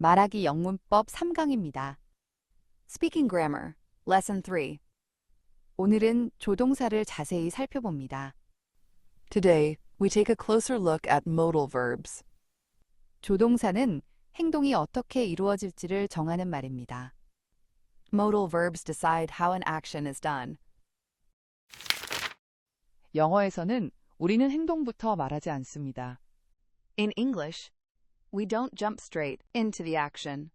말하기 영문법 3강입니다. Speaking Grammar, Lesson 3. 오늘은 조동사를 자세히 살펴봅니다. Today, we take a closer look at modal verbs. 조동사는 행동이 어떻게 이루어질지를 정하는 말입니다. Modal verbs decide how an action is done. 영어에서는 우리는 행동부터 말하지 않습니다. In English, we don't jump straight into the action.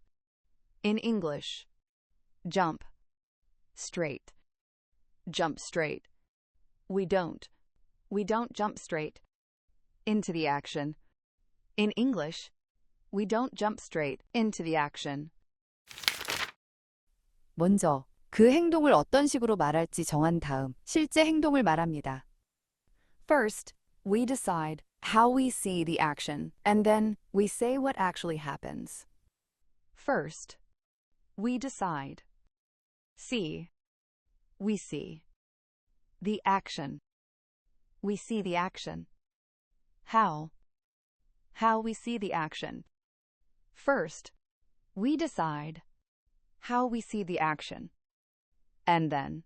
In English, jump, straight, jump straight. We don't jump straight into the action. In English, we don't jump straight into the action. 먼저 그 행동을 어떤 식으로 말할지 정한 다음 실제 행동을 말합니다. First, we decide how we see the action, and then we say what actually happens. First, we decide. See. We see. The action. We see the action. How. How we see the action. First, we decide how we see the action. And then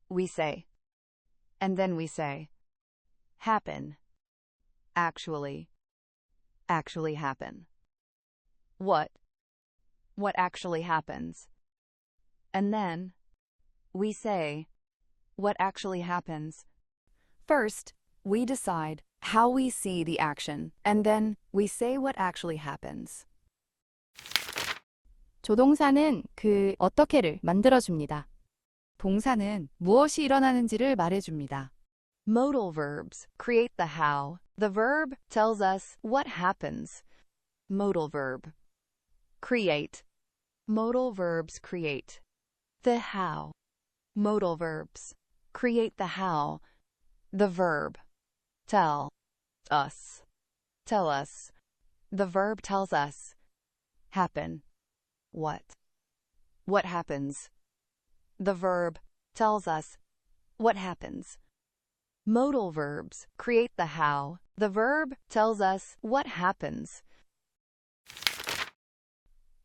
we say. And then we say. Happen. Actually. Actually happen. What actually happens. And then we say what actually happens. First, we decide how we see the action, and then we say what actually happens. 조동사는 그 어떻게를 만들어줍니다. 동사는 무엇이 일어나는지를 말해줍니다. Modal verbs create the how. The verb tells us what happens. Modal verb. Create. Modal verbs create. The how. Modal verbs create the how. The verb. Tell. Us. Tell us. The verb tells us. Happen. What? What happens? The verb tells us what happens. Modal verbs create the how. The verb tells us what happens.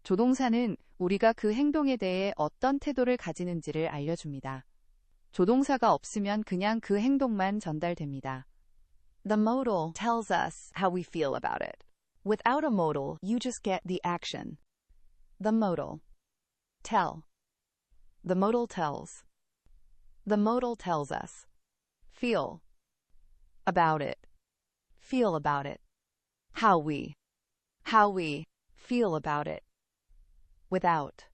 조동사는 우리가 그 행동에 대해 어떤 태도를 가지는지를 알려줍니다. 조동사가 없으면 그냥 그 행동만 전달됩니다. The modal tells us how we feel about it. Without a modal, you just get the action. The modal. Tell. The modal tells. The modal tells us. Feel. About it. Feel about it. How we feel about it. Without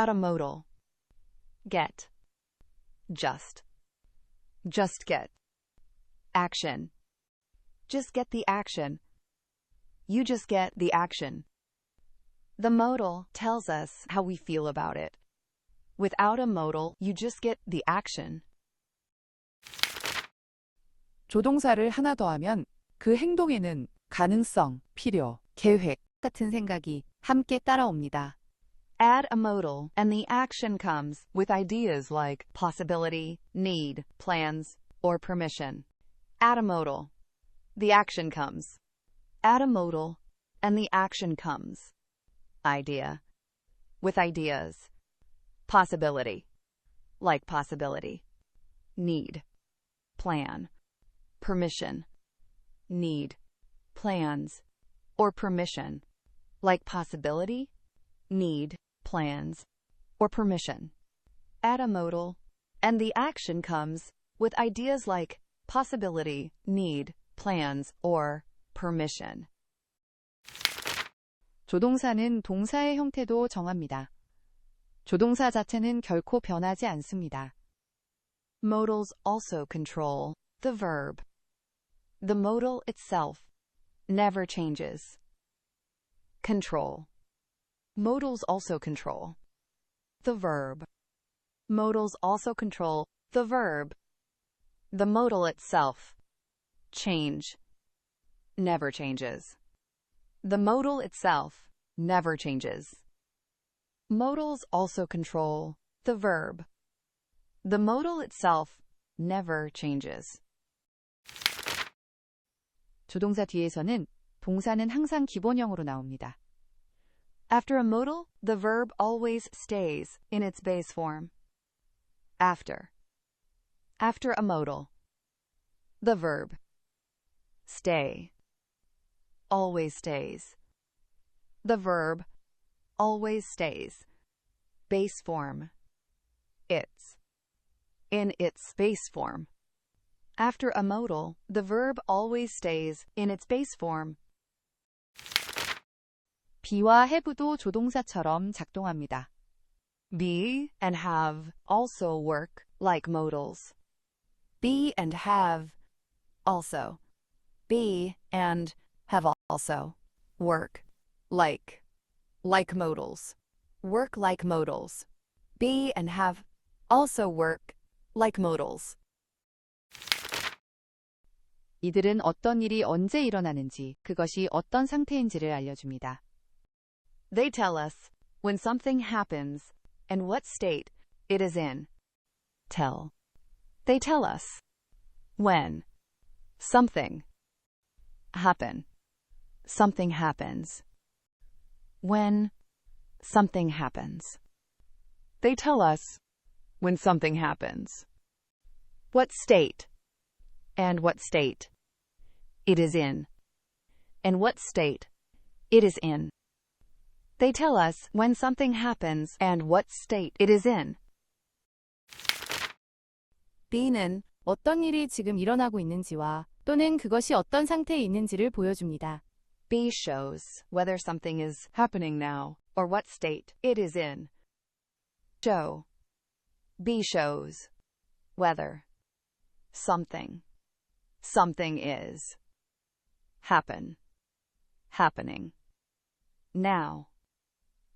a modal. Get. Just get. Action. Just get the action. You just get the action. The modal tells us how we feel about it. Without a modal, you just get the action. 조동사를 하나 더 하면 그 행동에는 가능성, 필요, 계획 같은 생각이 함께 따라옵니다. Add a modal, and the action comes with ideas like possibility, need, plans, or permission. Add a modal. The action comes. Add a modal, and the action comes. Idea. With ideas. Possibility. Like possibility. Need. Plan. Permission. Need. Plans. Or permission. Like possibility, need, plans, or permission. Add a modal, and the action comes with ideas like possibility, need, plans, or permission. 조동사는 동사의 형태도 정합니다. 조동사 자체는 결코 변하지 않습니다. Modals also control the verb. The modal itself never changes. Control. Modals also control the verb. Modals also control the verb. The modal itself. Change. Never changes. The modal itself never changes. Modals also control the verb. The modal itself never changes. 조동사 뒤에서는 동사는 항상 기본형으로 나옵니다. After a modal, the verb always stays in its base form. After. After a modal. The verb. Stay. Always stays. The verb. Always stays. Base form. Its. In its base form. After a modal, the verb always stays in its base form. be와 have도 조동사처럼 작동합니다. Be and have also work like modals. Be and have also. Be and have also work like modals. Work like modals. Be and have also work like modals. 이들은 어떤 일이 언제 일어나는지, 그것이 어떤 상태인지를 알려줍니다. They tell us when something happens and what state it is in. Tell. They tell us when something happen. Something happens. When something happens. They tell us when something happens. What state and what state it is in. And what state it is in. They tell us when something happens and what state it is in. B는 어떤 일이 지금 일어나고 있는지와 또는 그것이 어떤 상태에 있는지를 보여줍니다. B shows whether something is happening now or what state it is in. Show. B shows whether something is happen, happening, now,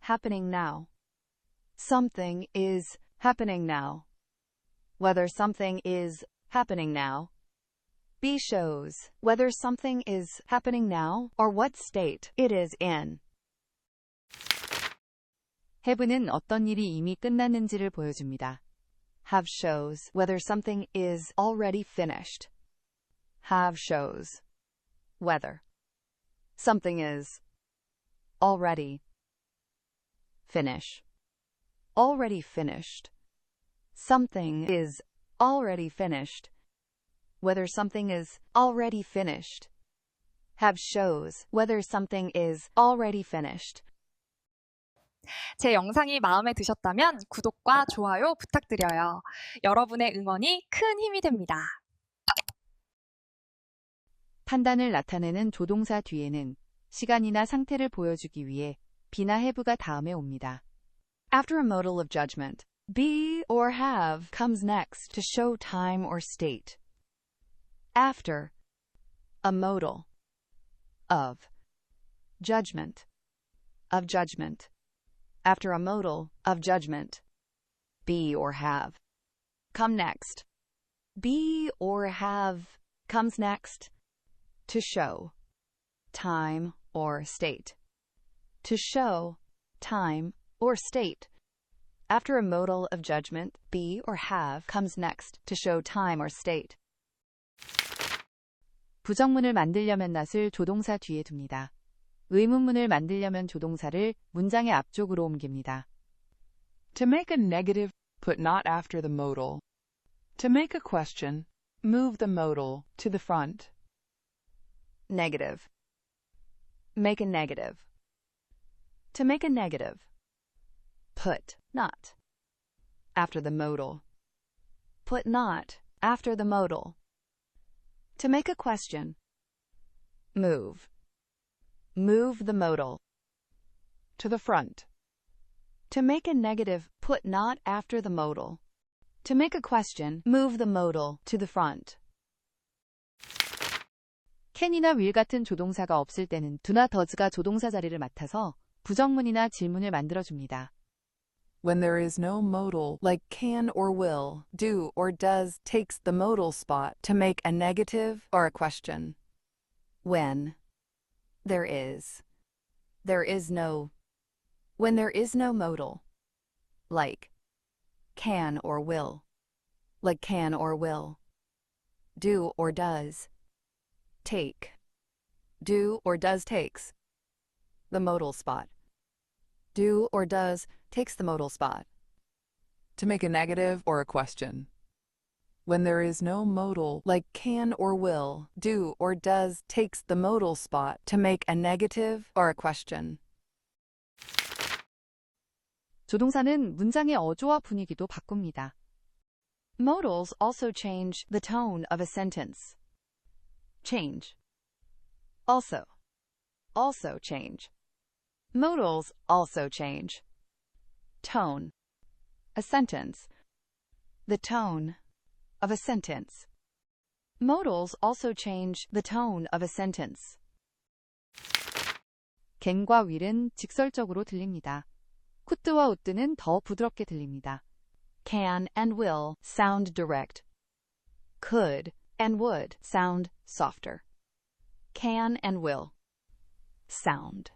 happening now. Something is happening now. Whether something is happening now. B shows whether something is happening now or what state it is in. have는 어떤 일이 이미 끝났는지를 보여줍니다. Have shows whether something is already finished. Have shows whether something is already finish. Already finished. Something is already finished. Whether something is already finished. Have shows whether something is already finished. 제 영상이 마음에 드셨다면 구독과 좋아요 부탁드려요. 여러분의 응원이 큰 힘이 됩니다. 판단을 나타내는 조동사 뒤에는 시간이나 상태를 보여주기 위해 be나 have가 다음에 옵니다. After a modal of judgment, be or have comes next to show time or state. After a modal of judgment. After a modal of judgment, be or have come next. Be or have comes next to show time or state. To show time or state. After a modal of judgment, be or have comes next to show time or state. 부정문을 만들려면 not을 조동사 뒤에 둡니다. 의문문을 만들려면 조동사를 문장의 앞쪽으로 옮깁니다. To make a negative, put not after the modal. To make a question, move the modal to the front. Negative. Make a negative. To make a negative, put not after the modal. Put not after the modal. To make a question, move. Move the modal To the front. To make a negative, put not after the modal. To make a question, move the modal to the front. can이나 will 같은 조동사가 없을 때는 do나 does가 조동사 자리를 맡아서 부정문이나 질문을 만들어줍니다. When there is no modal like can or will, do or does takes the modal spot to make a negative or a question. When there is no. When there is no modal, like can or will. Like can or will. Do or does. Take. Do or does takes the modal spot. do or does takes the modal spot. To make a negative or a question. When there is no modal like can or will, do or does takes the modal spot to make a negative or a question. 조동사는 문장의 어조와 분위기도 바꿉니다. Modals also change the tone of a sentence. Change. Also. Also change. Modals also change. Tone. A sentence. The tone of a sentence. Modals also change the tone of a sentence. can과 will은 직설적으로 들립니다. could와 would는 더 부드럽게 들립니다. Can and will sound direct. Could and would sound softer. Can and will sound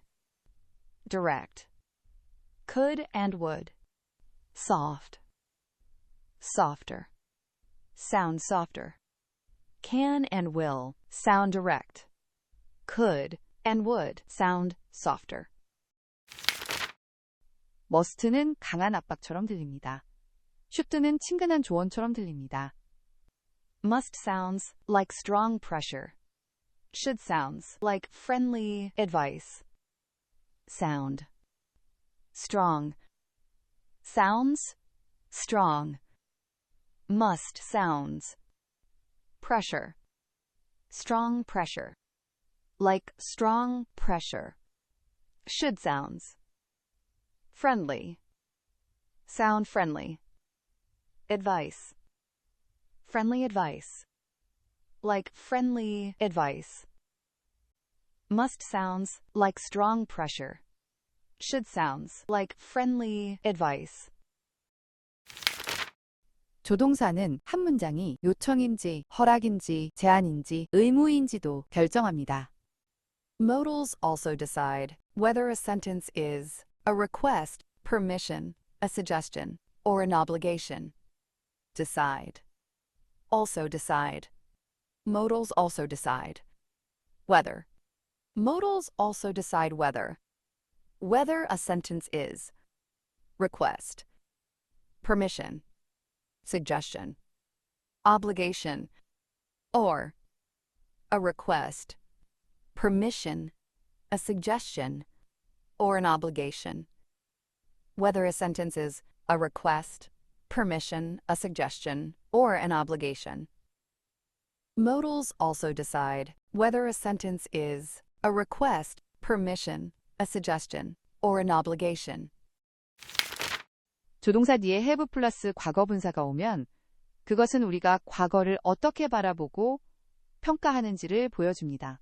direct. Could and would soft. Softer. Sound softer. Can and will sound direct. Could and would sound softer. must는 강한 압박처럼 들립니다. should는 친근한 조언처럼 들립니다. Must sounds like strong pressure. Should sounds like friendly advice. Sound. Strong. Sounds. Strong. Must sounds. Pressure. Strong pressure. Like strong pressure. Should sounds. Friendly. Sound friendly. Advice. Friendly advice. Like friendly advice. Must sounds like strong pressure. Should sounds like friendly advice. 조동사는 한 문장이 요청인지, 허락인지, 제안인지, 의무인지도 결정합니다. Modals also decide whether a sentence is a request, permission, a suggestion, or an obligation. Decide. Also decide. Modals also decide. Whether. Modals also decide whether. Whether a sentence is request, permission, suggestion, obligation, or a request, permission, a suggestion, or an obligation. Whether a sentence is a request, permission, a suggestion, or an obligation. Modals also decide whether a sentence is a request, permission, a suggestion, or an obligation. 조동사 뒤에 have 플러스 과거 분사가 오면 그것은 우리가 과거를 어떻게 바라보고 평가하는지를 보여줍니다.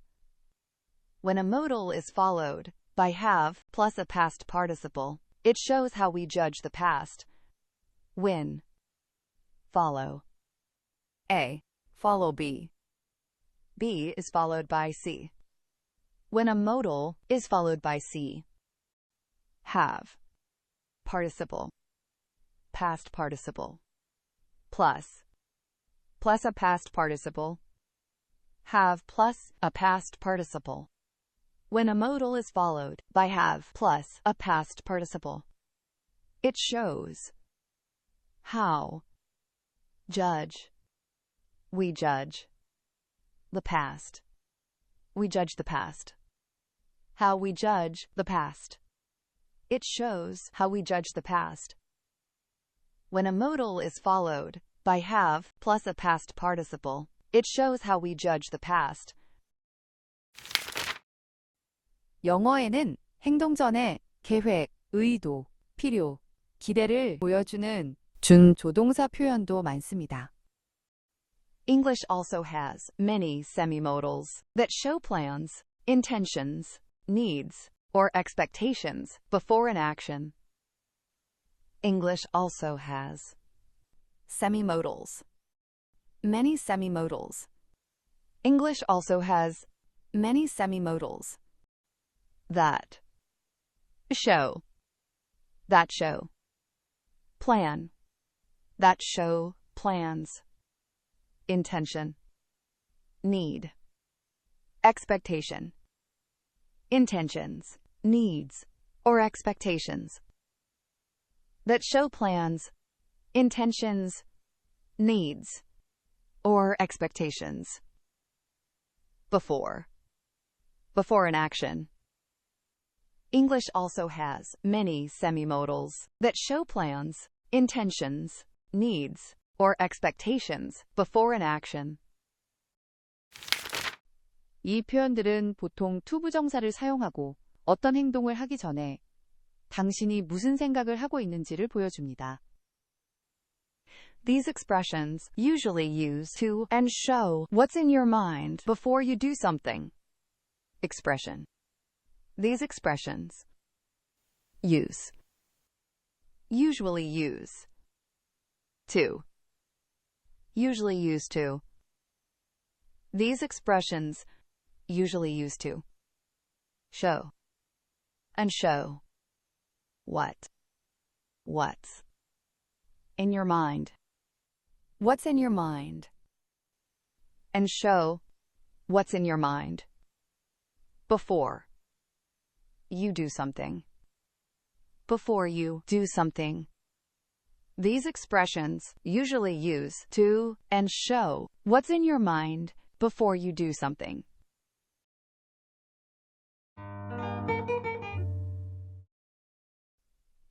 When a modal is followed by have plus a past participle, it shows how we judge the past. When. Follow. A. Follow B. B is followed by C. When a modal is followed by C. Have. Participle. Past participle. Plus. Plus a past participle. Have plus a past participle. When a modal is followed by have plus a past participle, it shows how judge. We judge the past. We judge the past. How we judge the past. It shows how we judge the past. When a modal is followed by have plus a past participle, it shows how we judge the past. 영어에는 행동 전에 계획, 의도, 필요, 기대를 보여주는 준조동사 표현도 많습니다. English also has many semimodals that show plans, intentions, needs, or expectations before an action. English also has Semimodals. Many semimodals. English also has Many semimodals. that, show, that show, plan, that show plans, intention, need, expectation, intentions, needs, or expectations. That show plans, intentions, needs, or expectations. Before. Before an action. English also has many semimodals that show plans, intentions, needs, or expectations before an action. 이 표현들은 보통 투부정사를 사용하고 어떤 행동을 하기 전에 당신이 무슨 생각을 하고 있는지를 보여줍니다. These expressions usually use to and show what's in your mind before you do something. Expression. These expressions use. Usually use. To. Usually use to. These expressions usually use to show and show what's in your mind. What's in your mind? And show what's in your mind before you do something. Before you do something. These expressions usually use to and show what's in your mind before you do something.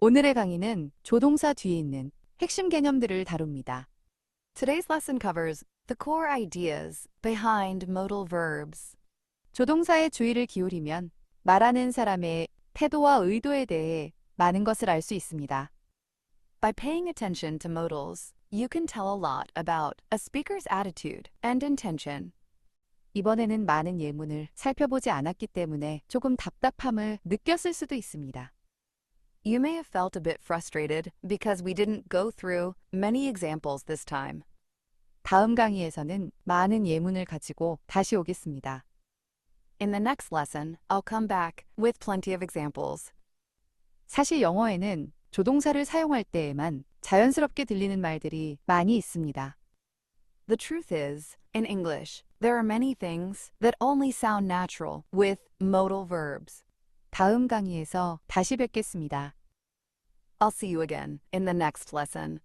오늘의 강의는 조동사 뒤에 있는 핵심 개념들을 다룹니다. Today's lesson covers the core ideas behind modal verbs. 조동사에 주의를 기울이면 말하는 사람의 태도와 의도에 대해 많은 것을 알 수 있습니다. By paying attention to modals, you can tell a lot about a speaker's attitude and intention. 이번에는 많은 예문을 살펴보지 않았기 때문에 조금 답답함을 느꼈을 수도 있습니다. You may have felt a bit frustrated because we didn't go through many examples this time. 다음 강의에서는 많은 예문을 가지고 다시 오겠습니다. In the next lesson, I'll come back with plenty of examples. 사실 영어에는 조동사를 사용할 때에만 자연스럽게 들리는 말들이 많이 있습니다. The truth is, in English, there are many things that only sound natural with modal verbs. 다음 강의에서 다시 뵙겠습니다. I'll see you again in the next lesson.